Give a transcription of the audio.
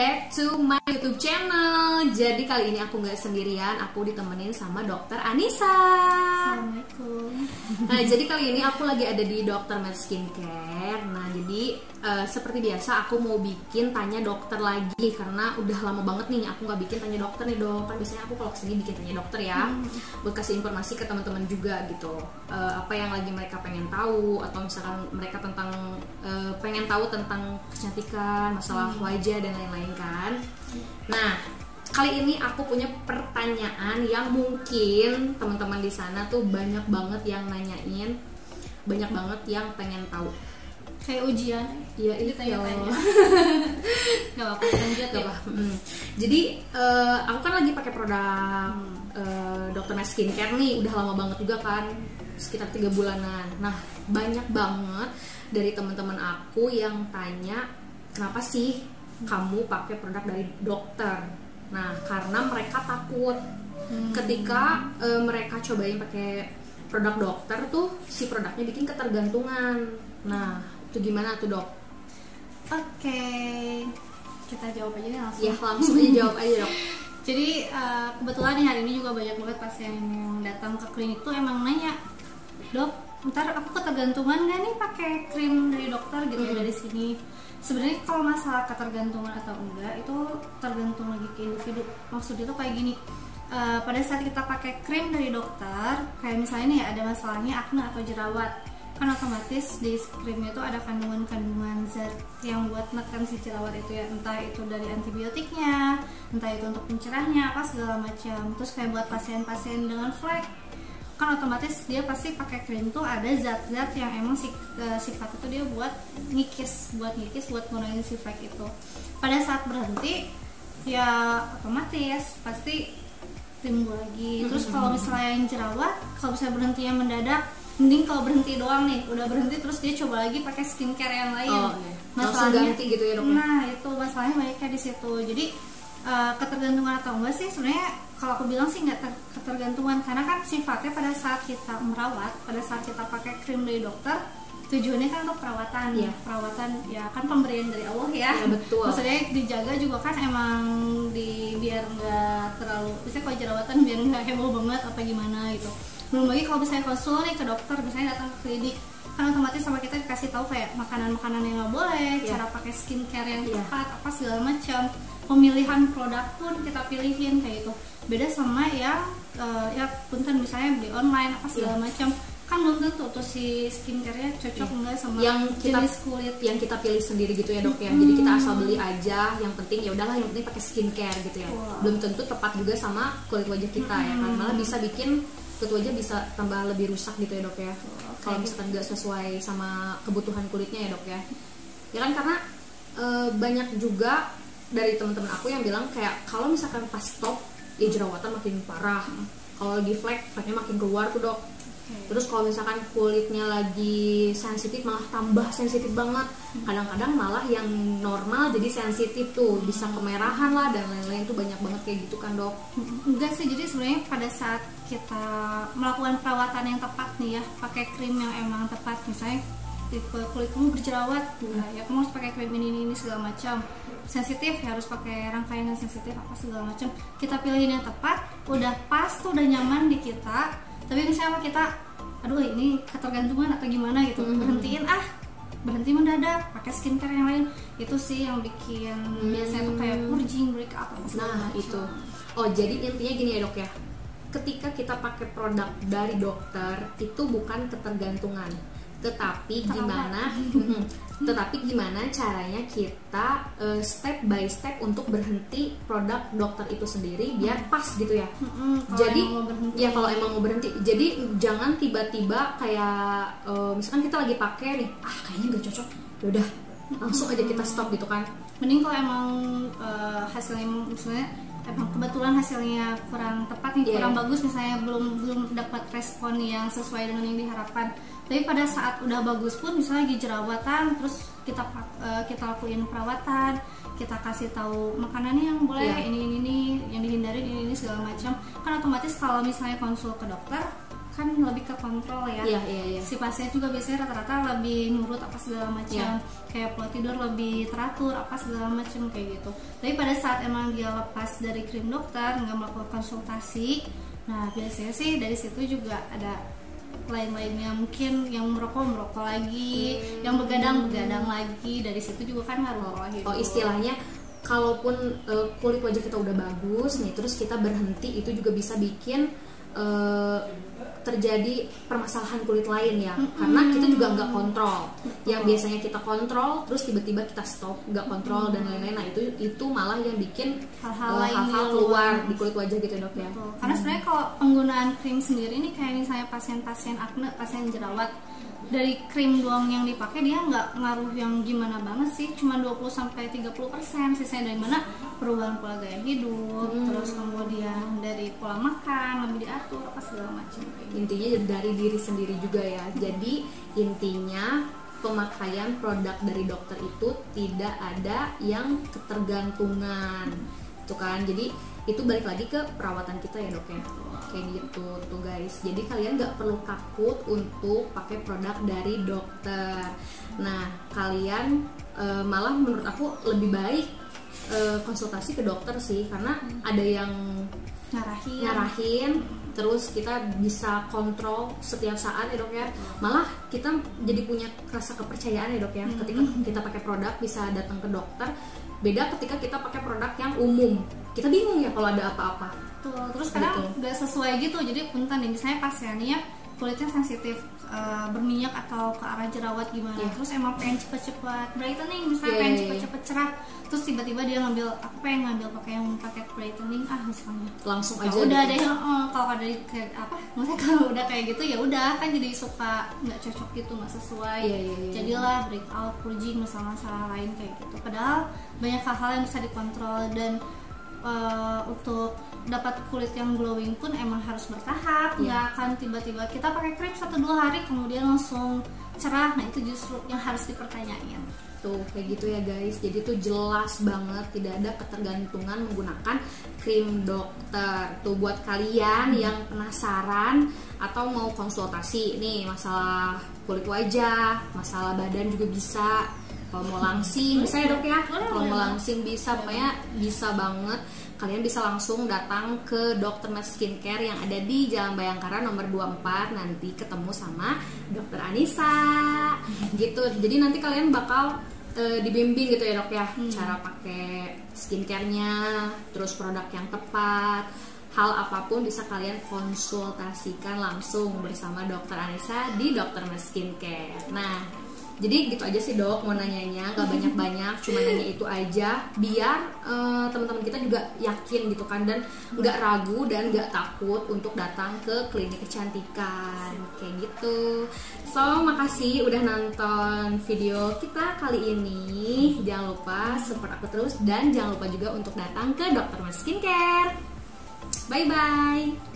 back to my YouTube channel. Jadi kali ini aku nggak sendirian, aku ditemenin sama Dokter Anissa. Assalamualaikum. Nah, jadi kali ini aku lagi ada di Dr. Med Skincare. Nah, jadi seperti biasa aku mau bikin tanya dokter lagi karena udah lama banget nih aku nggak bikin tanya dokter nih dok. Kan biasanya aku kalau kesini bikin tanya dokter ya, buat kasih informasi ke teman-teman juga gitu. Apa yang lagi mereka pengen tahu atau misalkan mereka pengen tahu tentang kecantikan, masalah wajah dan lain-lain kan. Nah, kali ini aku punya pertanyaan yang mungkin teman-teman di sana tuh banyak banget yang nanyain, banyak banget yang pengen tahu. Kayak ujian. Iya, ini tanya-tanya. Gak apa-apa, lanjut ya. Jadi aku kan lagi pakai produk Dr. Med Skincare nih, udah lama banget juga kan, sekitar 3 bulanan. Nah, banyak banget dari teman-teman aku yang tanya, kenapa sih kamu pakai produk dari dokter? Nah, karena mereka takut ketika mereka cobain pakai produk dokter tuh si produknya bikin ketergantungan. Nah, itu gimana tuh dok? Oke, kita jawab aja nih langsung. Ya langsung aja jawab aja dok. Jadi kebetulan nih hari ini juga banyak banget pasien yang datang ke klinik tuh emang nanya, dok, ntar aku ketergantungan gak nih pakai krim dari dokter gitu ya dari sini. Sebenarnya kalau masalah ketergantungan atau enggak itu tergantung lagi ke individu. Maksudnya tuh kayak gini, pada saat kita pakai krim dari dokter, kayak misalnya nih ada masalahnya akne atau jerawat, kan otomatis di krimnya itu ada kandungan-kandungan zat yang buat menekan si jerawat itu ya, entah itu dari antibiotiknya, entah itu untuk pencerahnya, apa segala macam. Terus kayak buat pasien-pasien dengan flek, kan otomatis dia pasti pakai krim tuh ada zat-zat yang emang sifat itu dia buat ngikis, buat ngurangin si flek itu. Pada saat berhenti ya otomatis pasti timbul lagi. Terus kalau misalnya yang jerawat, kalau misalnya berhentinya mendadak, mending kalau berhenti doang nih, udah berhenti terus dia coba lagi pakai skincare yang lain. Masalahnya ganti gitu ya dok. Nah, itu masalahnya banyaknya di situ. Jadi ketergantungan atau enggak sih sebenarnya kalau aku bilang sih nggak ketergantungan, karena kan sifatnya pada saat kita merawat, pada saat kita pakai krim dari dokter, tujuannya kan untuk perawatan. Perawatan ya kan pemberian dari Allah ya. Betul. Maksudnya dijaga juga kan emang biar nggak terlalu, misalnya kalau jerawatan biar nggak heboh banget apa gimana gitu. Belum lagi kalau misalnya konsul nih ke dokter, misalnya datang ke klinik, kan otomatis sama kita dikasih tahu kayak makanan-makanan yang nggak boleh, cara pakai skincare yang tepat, apa segala macam, pemilihan produk pun kita pilihin kayak itu. Beda sama yang ya punten misalnya beli online apa segala macam, kan belum tentu tuh si skincare-nya cocok enggak sama yang jenis kulit yang kita pilih sendiri gitu ya dok ya. Jadi kita asal beli aja, yang penting ya udahlah, yang penting pakai skincare gitu ya. Belum tentu tepat juga sama kulit wajah kita ya kan, malah bisa bikin kulit wajah bisa tambah lebih rusak gitu ya dok ya. Kalau misalkan nggak sesuai sama kebutuhan kulitnya ya dok ya. Ya kan karena banyak juga dari teman-teman aku yang bilang kayak kalau misalkan pas stop ya jerawatan makin parah, kalau lagi fleknya makin keluar tuh dok. Terus kalau misalkan kulitnya lagi sensitif malah tambah sensitif banget. Kadang-kadang malah yang normal jadi sensitif tuh, bisa kemerahan lah dan lain-lain tuh, banyak banget kayak gitu kan dok. Enggak sih, jadi sebenarnya pada saat kita melakukan perawatan yang tepat nih ya, pakai krim yang emang tepat, misalnya tipe kulit kamu berjerawat, ya kamu harus pakai krim ini segala macam. Sensitif ya harus pakai rangkaian yang sensitif apa segala macam. Kita pilihin yang tepat, udah pas tuh, udah nyaman di kita. Tapi misalnya kita, aduh ini ketergantungan atau gimana gitu, berhenti mendadak, pakai skincare yang lain, itu sih yang bikin biasanya tuh kayak purging, breakout apa segala macam. Itu. Oh, jadi intinya gini ya dok ya, ketika kita pakai produk dari dokter itu bukan ketergantungan, tetapi gimana caranya kita step by step untuk berhenti produk dokter itu sendiri biar pas gitu ya. Jadi ya kalau emang mau berhenti, jadi jangan tiba-tiba kayak misalkan kita lagi pakai nih, kayaknya nggak cocok, yaudah langsung aja kita stop gitu kan. Mending kalau emang hasilnya misalnya emang kebetulan hasilnya kurang tepat nih, kurang bagus, misalnya belum dapat respon yang sesuai dengan yang diharapkan, tapi pada saat udah bagus pun, misalnya lagi jerawatan terus kita lakuin perawatan, kita kasih tahu makanannya yang boleh, ini yang dihindari, ini segala macam. Kan otomatis kalau misalnya konsul ke dokter kan lebih ke kontrol ya. Si pasien juga biasanya rata-rata lebih nurut apa segala macam, kayak pola tidur lebih teratur apa segala macam kayak gitu. Tapi pada saat emang dia lepas dari krim dokter, nggak melakukan konsultasi, nah biasanya sih dari situ juga ada lain-lainnya, mungkin yang merokok lagi, yang begadang lagi, dari situ juga kan ngaruh gitu. Istilahnya kalaupun kulit wajah kita udah bagus nih, terus kita berhenti, itu juga bisa bikin terjadi permasalahan kulit lain ya, karena kita juga nggak kontrol. Yang biasanya kita kontrol, terus tiba-tiba kita stop, nggak kontrol dan lain-lain. Nah itu malah yang bikin hal-hal keluar di kulit wajah gitu dok ya. Karena sebenarnya kalau penggunaan krim sendiri ini kayak misalnya pasien-pasien akne, pasien jerawat, dari krim doang yang dipakai dia nggak ngaruh yang gimana banget sih, cuma 20-30%. Sisanya dari mana? Perubahan pola gaya hidup, terus kemudian dari pola makan lebih diatur apa segala macam. Intinya dari diri sendiri juga ya. Jadi intinya pemakaian produk dari dokter itu tidak ada yang ketergantungan, tuh kan. Jadi itu balik lagi ke perawatan kita ya dok ya, kayak gitu tuh guys. Jadi kalian nggak perlu takut untuk pakai produk dari dokter. Nah kalian malah menurut aku lebih baik konsultasi ke dokter sih, karena ada yang nyarahin, terus kita bisa kontrol setiap saat ya dok ya. Malah kita jadi punya rasa kepercayaan ya dok ya, ketika kita pakai produk bisa datang ke dokter. Beda ketika kita pakai produk yang umum, kita bingung ya kalau ada apa-apa. Terus kadang nggak sesuai gitu, jadi punten nih, misalnya pasiennya kulitnya sensitif, berminyak atau ke arah jerawat gimana, terus emang pengen cepet-cepet brightening, misalnya pengen cepet-cepet cerah, terus tiba-tiba dia aku pengen ngambil pakai yang paket brightening misalnya, langsung aja udah gitu. deh, kalau ada kayak apa, maksudnya kalau udah kayak gitu ya udah kan jadi suka nggak cocok gitu, nggak sesuai, jadilah breakout, purging, masalah-masalah lain kayak gitu. Padahal banyak hal-hal yang bisa dikontrol, dan untuk dapat kulit yang glowing pun emang harus bertahap, nggak akan tiba-tiba kita pakai krim 1-2 hari kemudian langsung cerah. Nah itu justru yang harus dipertanyain. Tuh kayak gitu ya guys. Jadi tuh jelas banget tidak ada ketergantungan menggunakan krim dokter. Tuh buat kalian yang penasaran atau mau konsultasi nih masalah kulit wajah, masalah badan juga bisa. Kalau mau langsing bisa ya dok ya. Kalau mau langsing bisa, pokoknya bisa banget. Kalian bisa langsung datang ke Dr. Mas Skincare yang ada di Jalan Bayangkara nomor 24. Nanti ketemu sama Dr. Anissa gitu. Jadi nanti kalian bakal dibimbing gitu ya dok ya, cara pakai skincare-nya, terus produk yang tepat. Hal apapun bisa kalian konsultasikan langsung bersama Dr. Anissa di Dr. Mas Skincare. Nah jadi gitu aja sih dok, mau nanyanya nggak banyak-banyak, cuma nanya itu aja biar teman-teman kita juga yakin gitu kan, dan nggak ragu dan nggak takut untuk datang ke klinik kecantikan kayak gitu. So makasih udah nonton video kita kali ini, jangan lupa support aku terus dan jangan lupa juga untuk datang ke Dr. Mas Skincare. Bye bye.